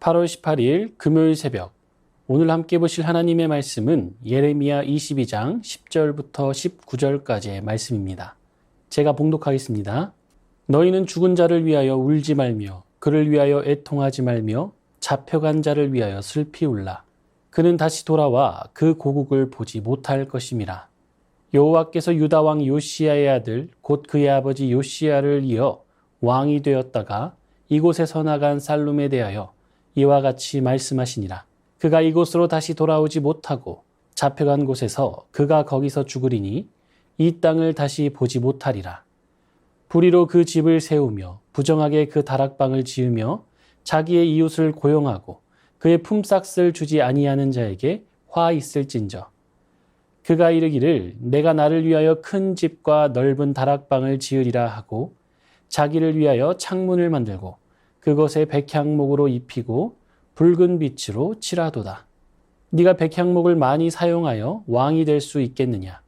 8월 18일 금요일 새벽, 오늘 함께 보실 하나님의 말씀은 예레미야 22장 10절부터 19절까지의 말씀입니다. 제가 봉독하겠습니다. 너희는 죽은 자를 위하여 울지 말며 그를 위하여 애통하지 말며 잡혀간 자를 위하여 슬피 울라. 그는 다시 돌아와 그 고국을 보지 못할 것임이라. 여호와께서 유다 왕 요시야의 아들 곧 그의 아버지 요시야를 이어 왕이 되었다가 이곳에서 나간 살룸에 대하여 이와 같이 말씀하시니라. 그가 이곳으로 다시 돌아오지 못하고 잡혀간 곳에서 그가 거기서 죽으리니 이 땅을 다시 보지 못하리라. 불의로 그 집을 세우며 부정하게 그 다락방을 지으며 자기의 이웃을 고용하고 그의 품삯을 주지 아니하는 자에게 화 있을진저. 그가 이르기를 내가 나를 위하여 큰 집과 넓은 다락방을 지으리라 하고 자기를 위하여 창문을 만들고 그것에 백향목으로 입히고 붉은 빛으로 칠하도다. 네가 백향목을 많이 사용하여 왕이 될 수 있겠느냐?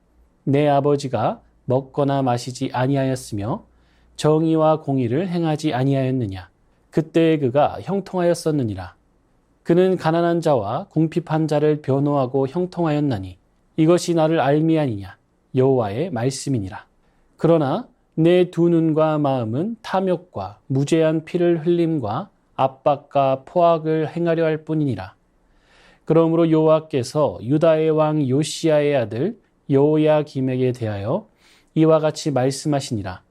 내 아버지가 먹거나 마시지 아니하였으며 정의와 공의를 행하지 아니하였느냐? 그때에 그가 형통하였었느니라. 그는 가난한 자와 궁핍한 자를 변호하고 형통하였나니 이것이 나를 알미하니냐? 여호와의 말씀이니라. 그러나 내 두 눈과 마음은 탐욕과 무죄한 피를 흘림과 압박과 포악을 행하려 할 뿐이니라. 그러므로 여호와께서 유다의 왕 요시야의 아들 여호야김에게 대하여 이와 같이 말씀하시니라.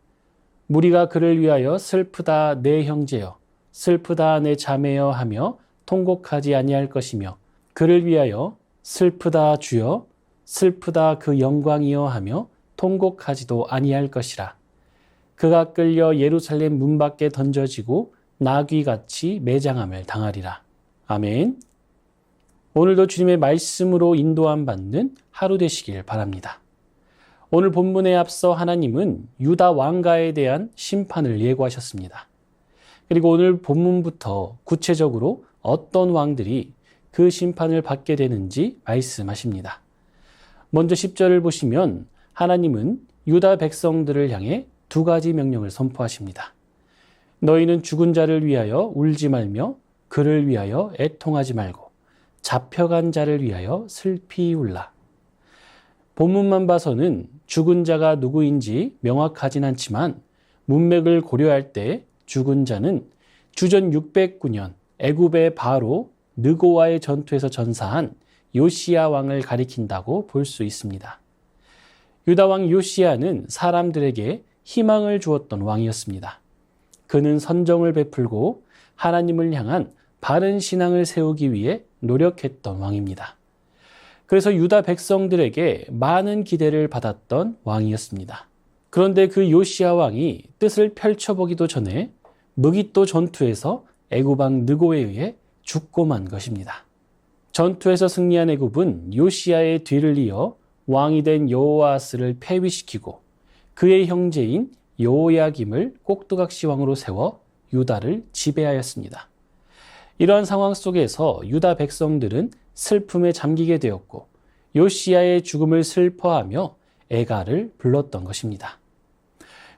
무리가 그를 위하여 슬프다 내 형제여, 슬프다 내 자매여 하며 통곡하지 아니할 것이며 그를 위하여 슬프다 주여, 슬프다 그 영광이여 하며 통곡하지도 아니할 것이라. 그가 끌려 예루살렘 문 밖에 던져지고 나귀같이 매장함을 당하리라. 아멘. 오늘도 주님의 말씀으로 인도함 받는 하루 되시길 바랍니다. 오늘 본문에 앞서 하나님은 유다 왕가에 대한 심판을 예고하셨습니다. 그리고 오늘 본문부터 구체적으로 어떤 왕들이 그 심판을 받게 되는지 말씀하십니다. 먼저 10절을 보시면 하나님은 유다 백성들을 향해 두 가지 명령을 선포하십니다. 너희는 죽은 자를 위하여 울지 말며 그를 위하여 애통하지 말고 잡혀간 자를 위하여 슬피 울라. 본문만 봐서는 죽은 자가 누구인지 명확하진 않지만 문맥을 고려할 때 죽은 자는 주전 609년 애굽의 바로 느고와의 전투에서 전사한 요시야 왕을 가리킨다고 볼 수 있습니다. 유다 왕 요시야는 사람들에게 희망을 주었던 왕이었습니다. 그는 선정을 베풀고 하나님을 향한 바른 신앙을 세우기 위해 노력했던 왕입니다. 그래서 유다 백성들에게 많은 기대를 받았던 왕이었습니다. 그런데 그 요시야 왕이 뜻을 펼쳐보기도 전에 무기또 전투에서 애굽 왕 느고에 의해 죽고 만 것입니다. 전투에서 승리한 애굽은 요시야의 뒤를 이어 왕이 된 여호아스를 폐위시키고 그의 형제인 여호야김을 꼭두각시 왕으로 세워 유다를 지배하였습니다. 이러한 상황 속에서 유다 백성들은 슬픔에 잠기게 되었고 요시야의 죽음을 슬퍼하며 애가를 불렀던 것입니다.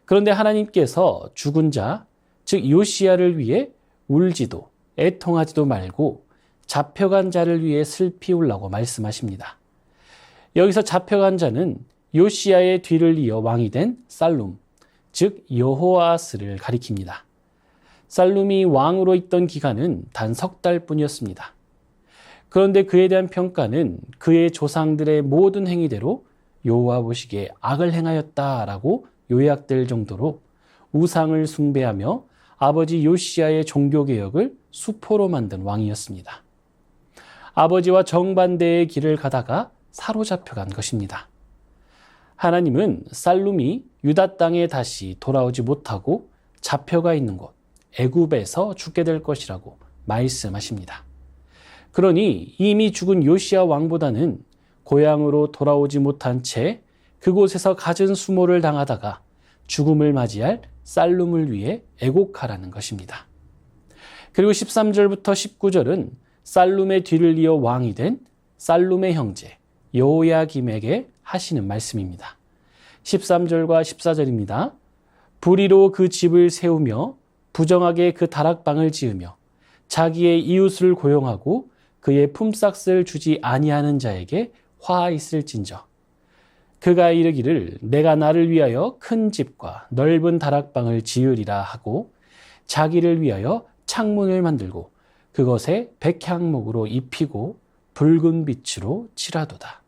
그런데 하나님께서 죽은 자, 즉 요시야를 위해 울지도 애통하지도 말고 잡혀간 자를 위해 슬피 울라고 말씀하십니다. 여기서 잡혀간 자는 요시야의 뒤를 이어 왕이 된 살룸, 즉 여호아스를 가리킵니다. 살룸이 왕으로 있던 기간은 단 3달 뿐이었습니다. 그런데 그에 대한 평가는 그의 조상들의 모든 행위대로 여호와 보시기에 악을 행하였다라고 요약될 정도로 우상을 숭배하며 아버지 요시야의 종교개혁을 수포로 만든 왕이었습니다. 아버지와 정반대의 길을 가다가 사로잡혀간 것입니다. 하나님은 살룸이 유다 땅에 다시 돌아오지 못하고 잡혀가 있는 곳 애굽에서 죽게 될 것이라고 말씀하십니다. 그러니 이미 죽은 요시야 왕보다는 고향으로 돌아오지 못한 채 그곳에서 갖은 수모를 당하다가 죽음을 맞이할 살룸을 위해 애곡하라는 것입니다. 그리고 13절부터 19절은 살룸의 뒤를 이어 왕이 된 살룸의 형제 여호야김에게 하시는 말씀입니다. 13절과 14절입니다. 불의로 그 집을 세우며 부정하게 그 다락방을 지으며 자기의 이웃을 고용하고 그의 품삯을 주지 아니하는 자에게 화 있을진저. 그가 이르기를 내가 나를 위하여 큰 집과 넓은 다락방을 지으리라 하고 자기를 위하여 창문을 만들고 그것에 백향목으로 입히고 붉은 빛으로 칠하도다.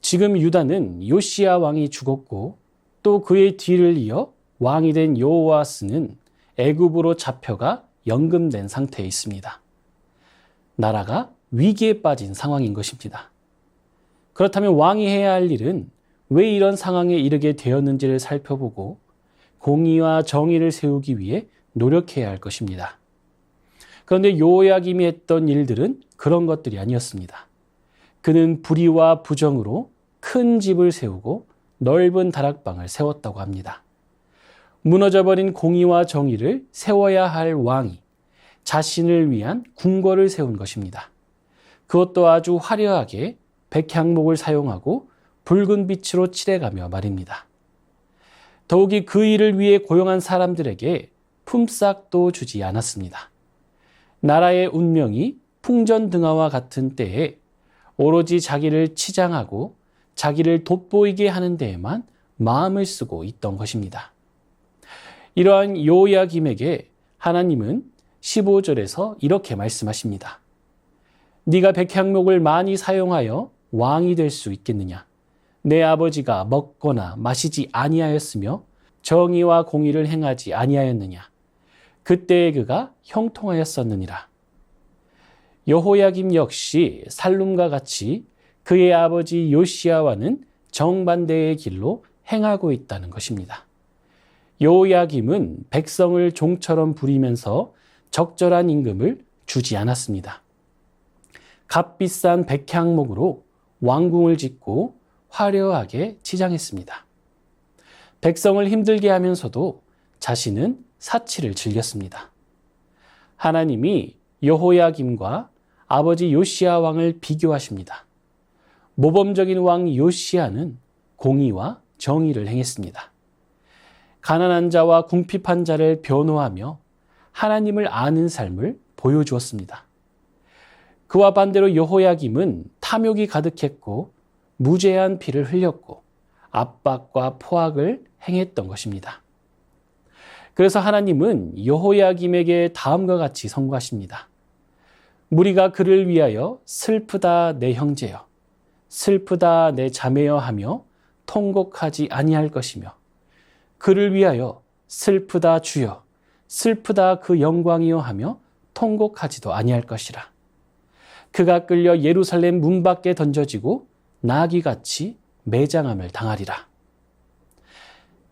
지금 유다는 요시야 왕이 죽었고 또 그의 뒤를 이어 왕이 된 여호아스는 애굽으로 잡혀가 연금된 상태에 있습니다. 나라가 위기에 빠진 상황인 것입니다. 그렇다면 왕이 해야 할 일은 왜 이런 상황에 이르게 되었는지를 살펴보고 공의와 정의를 세우기 위해 노력해야 할 것입니다. 그런데 요야김이 했던 일들은 그런 것들이 아니었습니다. 그는 불의와 부정으로 큰 집을 세우고 넓은 다락방을 세웠다고 합니다. 무너져버린 공의와 정의를 세워야 할 왕이 자신을 위한 궁궐을 세운 것입니다. 그것도 아주 화려하게 백향목을 사용하고 붉은 빛으로 칠해가며 말입니다. 더욱이 그 일을 위해 고용한 사람들에게 품삯도 주지 않았습니다. 나라의 운명이 풍전등화와 같은 때에 오로지 자기를 치장하고 자기를 돋보이게 하는 데에만 마음을 쓰고 있던 것입니다. 이러한 요야김에게 하나님은 15절에서 이렇게 말씀하십니다. 네가 백향목을 많이 사용하여 왕이 될 수 있겠느냐? 내 아버지가 먹거나 마시지 아니하였으며 정의와 공의를 행하지 아니하였느냐? 그때에 그가 형통하였었느니라. 여호야김 역시 살룸과 같이 그의 아버지 요시야와는 정반대의 길로 행하고 있다는 것입니다. 여호야김은 백성을 종처럼 부리면서 적절한 임금을 주지 않았습니다. 값비싼 백향목으로 왕궁을 짓고 화려하게 치장했습니다. 백성을 힘들게 하면서도 자신은 사치를 즐겼습니다. 하나님이 여호야김과 아버지 요시야 왕을 비교하십니다. 모범적인 왕 요시야는 공의와 정의를 행했습니다. 가난한 자와 궁핍한 자를 변호하며 하나님을 아는 삶을 보여주었습니다. 그와 반대로 여호야김은 탐욕이 가득했고 무죄한 피를 흘렸고 압박과 포악을 행했던 것입니다. 그래서 하나님은 여호야김에게 다음과 같이 선고하십니다. 무리가 그를 위하여 슬프다 내 형제여, 슬프다 내 자매여 하며 통곡하지 아니할 것이며 그를 위하여 슬프다 주여, 슬프다 그 영광이여 하며 통곡하지도 아니할 것이라. 그가 끌려 예루살렘 문 밖에 던져지고 나귀같이 매장함을 당하리라.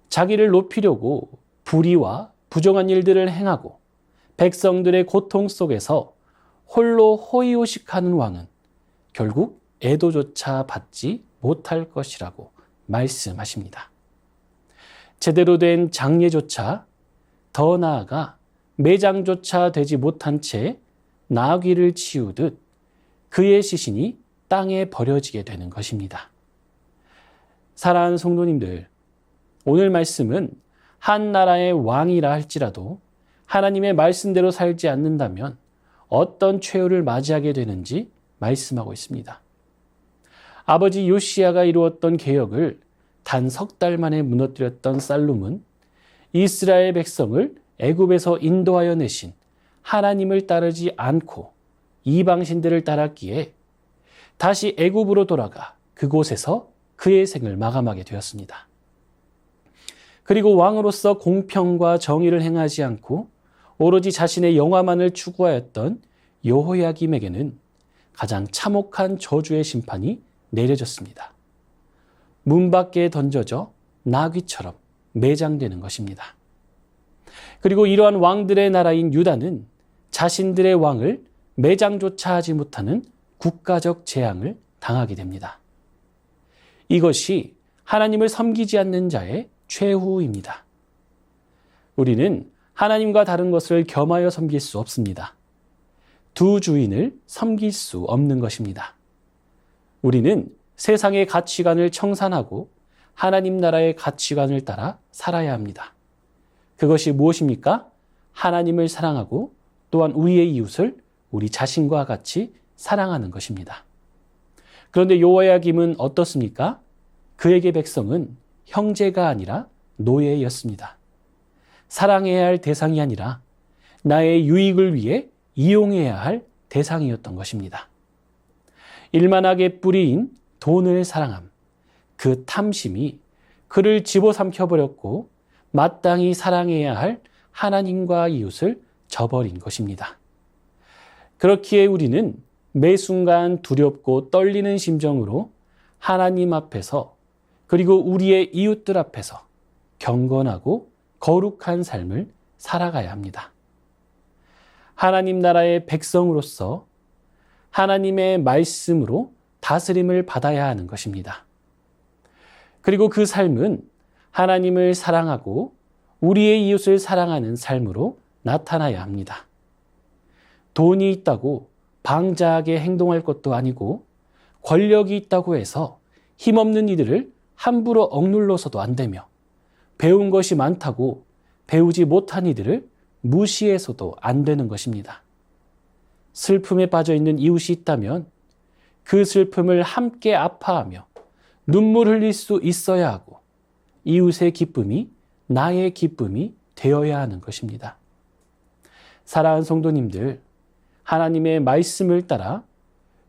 자기를 높이려고 불의와 부정한 일들을 행하고 백성들의 고통 속에서 홀로 호의호식하는 왕은 결국 애도조차 받지 못할 것이라고 말씀하십니다. 제대로 된 장례조차, 더 나아가 매장조차 되지 못한 채 나귀를 치우듯 그의 시신이 땅에 버려지게 되는 것입니다. 사랑하는 성도님들, 오늘 말씀은 한 나라의 왕이라 할지라도 하나님의 말씀대로 살지 않는다면 어떤 최후를 맞이하게 되는지 말씀하고 있습니다. 아버지 요시야가 이루었던 개혁을 단 석 달 만에 무너뜨렸던 살룸은 이스라엘 백성을 애굽에서 인도하여 내신 하나님을 따르지 않고 이방신들을 따랐기에 다시 애굽으로 돌아가 그곳에서 그의 생을 마감하게 되었습니다. 그리고 왕으로서 공평과 정의를 행하지 않고 오로지 자신의 영화만을 추구하였던 여호야김에게는 가장 참혹한 저주의 심판이 내려졌습니다. 문 밖에 던져져 나귀처럼 매장되는 것입니다. 그리고 이러한 왕들의 나라인 유다는 자신들의 왕을 매장조차 하지 못하는 국가적 재앙을 당하게 됩니다. 이것이 하나님을 섬기지 않는 자의 최후입니다. 우리는 하나님과 다른 것을 겸하여 섬길 수 없습니다. 두 주인을 섬길 수 없는 것입니다. 우리는 세상의 가치관을 청산하고 하나님 나라의 가치관을 따라 살아야 합니다. 그것이 무엇입니까? 하나님을 사랑하고 또한 우리의 이웃을 우리 자신과 같이 사랑하는 것입니다. 그런데 요호야김은 어떻습니까? 그에게 백성은 형제가 아니라 노예였습니다. 사랑해야 할 대상이 아니라 나의 유익을 위해 이용해야 할 대상이었던 것입니다. 일만하게 뿌리인 돈을 사랑함, 그 탐심이 그를 집어삼켜버렸고 마땅히 사랑해야 할 하나님과 이웃을 저버린 것입니다. 그렇기에 우리는 매 순간 두렵고 떨리는 심정으로 하나님 앞에서 그리고 우리의 이웃들 앞에서 경건하고 거룩한 삶을 살아가야 합니다. 하나님 나라의 백성으로서 하나님의 말씀으로 다스림을 받아야 하는 것입니다. 그리고 그 삶은 하나님을 사랑하고 우리의 이웃을 사랑하는 삶으로 나타나야 합니다. 돈이 있다고 방자하게 행동할 것도 아니고 권력이 있다고 해서 힘없는 이들을 함부로 억눌러서도 안 되며 배운 것이 많다고 배우지 못한 이들을 무시해서도 안 되는 것입니다. 슬픔에 빠져 있는 이웃이 있다면 그 슬픔을 함께 아파하며 눈물 흘릴 수 있어야 하고 이웃의 기쁨이 나의 기쁨이 되어야 하는 것입니다. 사랑하는 성도님들, 하나님의 말씀을 따라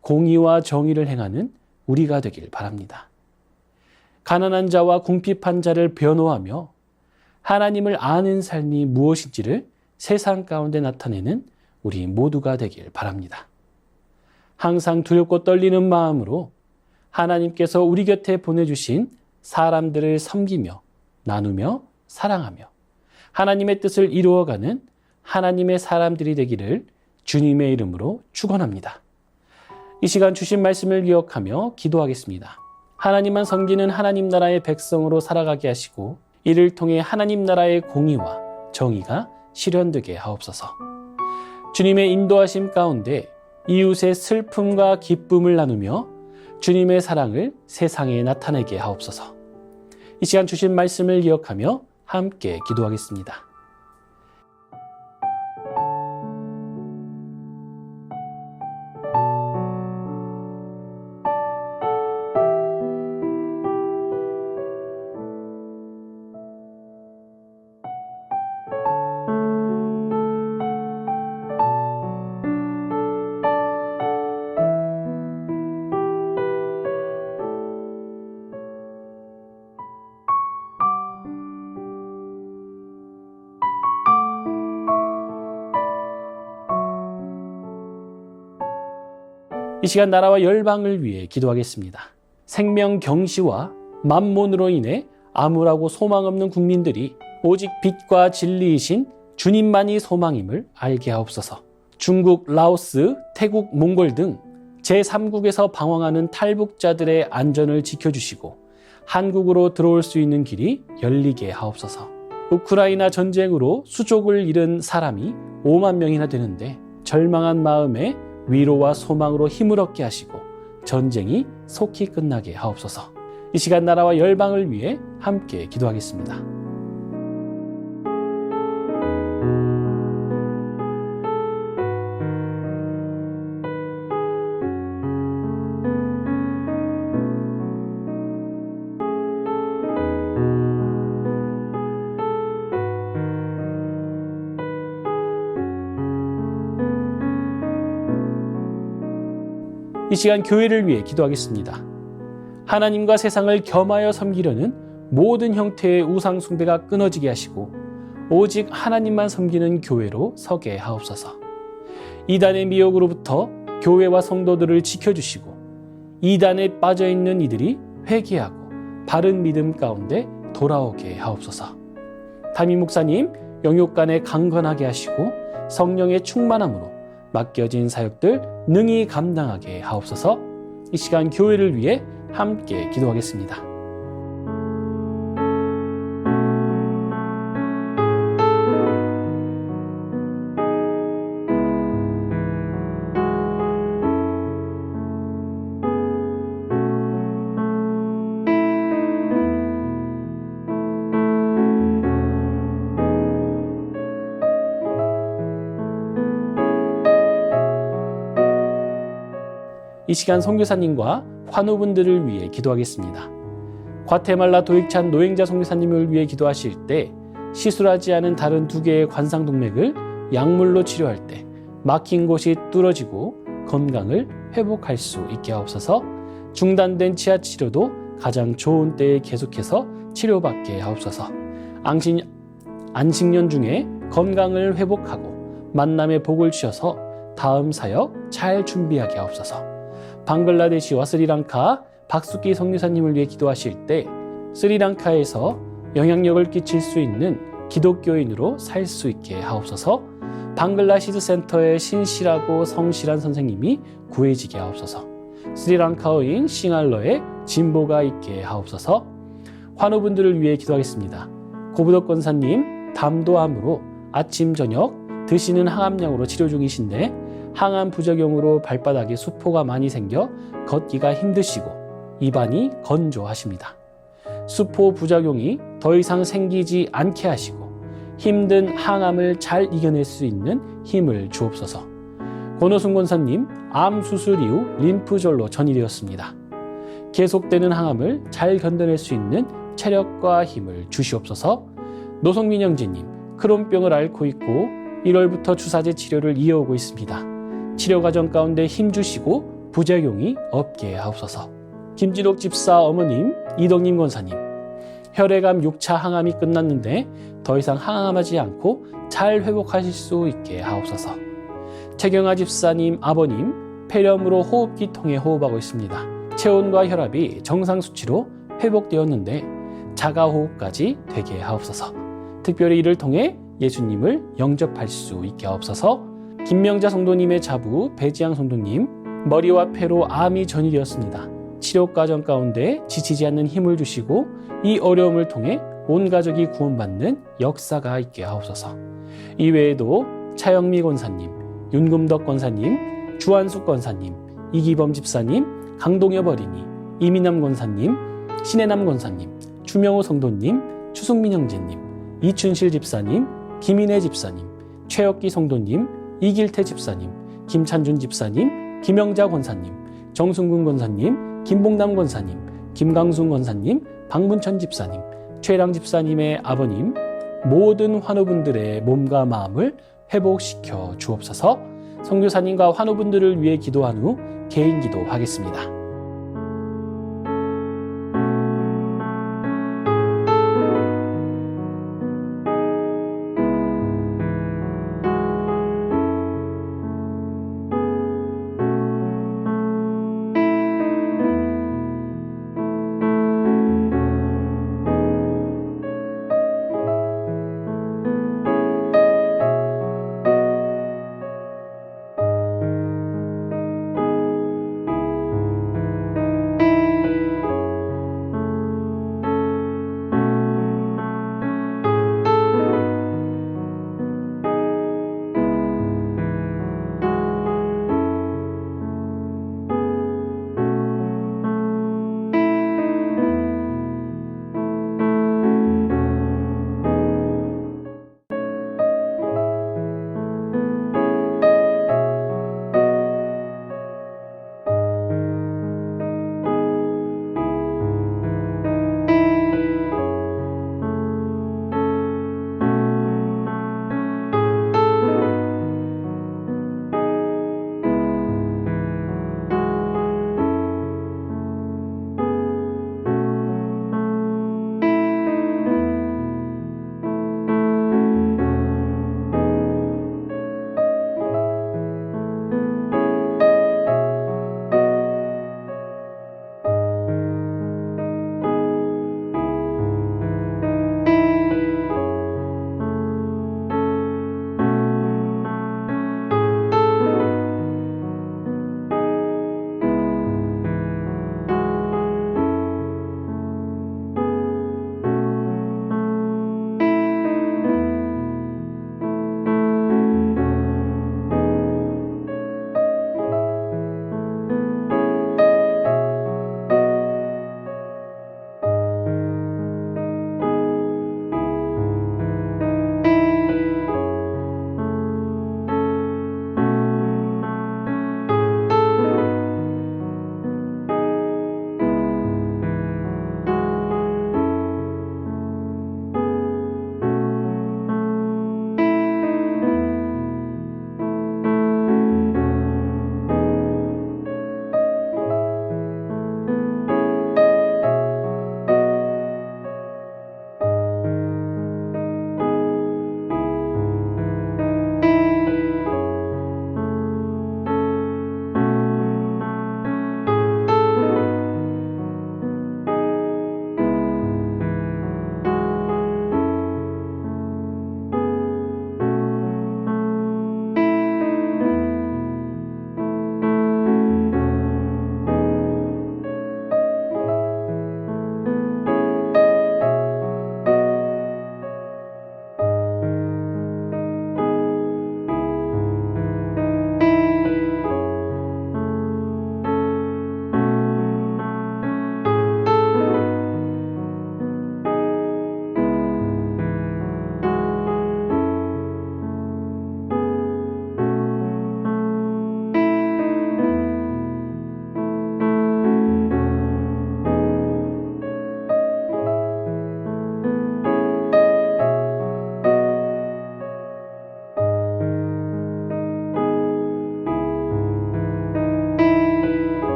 공의와 정의를 행하는 우리가 되길 바랍니다. 가난한 자와 궁핍한 자를 변호하며 하나님을 아는 삶이 무엇인지를 세상 가운데 나타내는 우리 모두가 되길 바랍니다. 항상 두렵고 떨리는 마음으로 하나님께서 우리 곁에 보내주신 사람들을 섬기며 나누며 사랑하며 하나님의 뜻을 이루어가는 하나님의 사람들이 되기를 주님의 이름으로 축원합니다. 이 시간 주신 말씀을 기억하며 기도하겠습니다. 하나님만 섬기는 하나님 나라의 백성으로 살아가게 하시고 이를 통해 하나님 나라의 공의와 정의가 실현되게 하옵소서. 주님의 인도하심 가운데 이웃의 슬픔과 기쁨을 나누며 주님의 사랑을 세상에 나타내게 하옵소서. 이 시간 주신 말씀을 기억하며 함께 기도하겠습니다. 이 시간 나라와 열방을 위해 기도하겠습니다. 생명 경시와 만몬으로 인해 암울하고 소망 없는 국민들이 오직 빛과 진리이신 주님만이 소망임을 알게 하옵소서. 중국, 라오스, 태국, 몽골 등 제3국에서 방황하는 탈북자들의 안전을 지켜주시고 한국으로 들어올 수 있는 길이 열리게 하옵소서. 우크라이나 전쟁으로 수족을 잃은 사람이 5만 명이나 되는데 절망한 마음에 위로와 소망으로 힘을 얻게 하시고 전쟁이 속히 끝나게 하옵소서. 이 시간 나라와 열방을 위해 함께 기도하겠습니다. 이 시간 교회를 위해 기도하겠습니다. 하나님과 세상을 겸하여 섬기려는 모든 형태의 우상 숭배가 끊어지게 하시고 오직 하나님만 섬기는 교회로 서게 하옵소서. 이단의 미혹으로부터 교회와 성도들을 지켜주시고 이단에 빠져있는 이들이 회개하고 바른 믿음 가운데 돌아오게 하옵소서. 담임 목사님 영육간에 강건하게 하시고 성령의 충만함으로 맡겨진 사역들 능히 감당하게 하옵소서. 이 시간 교회를 위해 함께 기도하겠습니다. 이 시간 선교사님과 환우분들을 위해 기도하겠습니다. 과테말라 도익찬 노행자 선교사님을 위해 기도하실 때 시술하지 않은 다른 2개의 관상동맥을 약물로 치료할 때 막힌 곳이 뚫어지고 건강을 회복할 수 있게 하옵소서. 중단된 치아 치료도 가장 좋은 때에 계속해서 치료받게 하옵소서. 안식년 중에 건강을 회복하고 만남의 복을 주셔서 다음 사역 잘 준비하게 하옵소서. 방글라데시와 스리랑카 박숙기 선교사님을 위해 기도하실 때 스리랑카에서 영향력을 끼칠 수 있는 기독교인으로 살 수 있게 하옵소서. 방글라시즈 센터의 신실하고 성실한 선생님이 구해지게 하옵소서. 스리랑카어인 싱알러에 진보가 있게 하옵소서. 환우분들을 위해 기도하겠습니다. 고부덕 권사님 담도암으로 아침 저녁 드시는 항암약으로 치료 중이신데 항암 부작용으로 발바닥에 수포가 많이 생겨 걷기가 힘드시고 입안이 건조하십니다. 수포 부작용이 더 이상 생기지 않게 하시고 힘든 항암을 잘 이겨낼 수 있는 힘을 주옵소서. 권호순 권사님 암 수술 이후 림프절로 전이되었습니다. 계속되는 항암을 잘 견뎌낼 수 있는 체력과 힘을 주시옵소서. 노성민 형제님 크론병을 앓고 있고 1월부터 주사제 치료를 이어오고 있습니다. 치료 과정 가운데 힘주시고 부작용이 없게 하옵소서. 김진옥 집사 어머님, 이덕님 권사님 혈액암 6차 항암이 끝났는데 더 이상 항암하지 않고 잘 회복하실 수 있게 하옵소서. 최경아 집사님 아버님 폐렴으로 호흡기 통해 호흡하고 있습니다. 체온과 혈압이 정상 수치로 회복되었는데 자가호흡까지 되게 하옵소서. 특별히 이를 통해 예수님을 영접할 수 있게 하옵소서. 김명자 성도님의 자부 배지양 성도님 머리와 폐로 암이 전이되었습니다. 치료 과정 가운데 지치지 않는 힘을 주시고 이 어려움을 통해 온 가족이 구원받는 역사가 있게 하옵소서. 이외에도 차영미 권사님, 윤금덕 권사님, 주한숙 권사님, 이기범 집사님, 강동엽 어린이, 이민남 권사님, 신혜남 권사님, 주명호 성도님, 추승민 형제님, 이춘실 집사님, 김인혜 집사님, 최혁기 성도님, 이길태 집사님, 김찬준 집사님, 김영자 권사님, 정순근 권사님, 김봉남 권사님, 김강순 권사님, 박문천 집사님, 최랑 집사님의 아버님, 모든 환우분들의 몸과 마음을 회복시켜 주옵소서. 선교사님과 환우분들을 위해 기도한 후 개인 기도하겠습니다.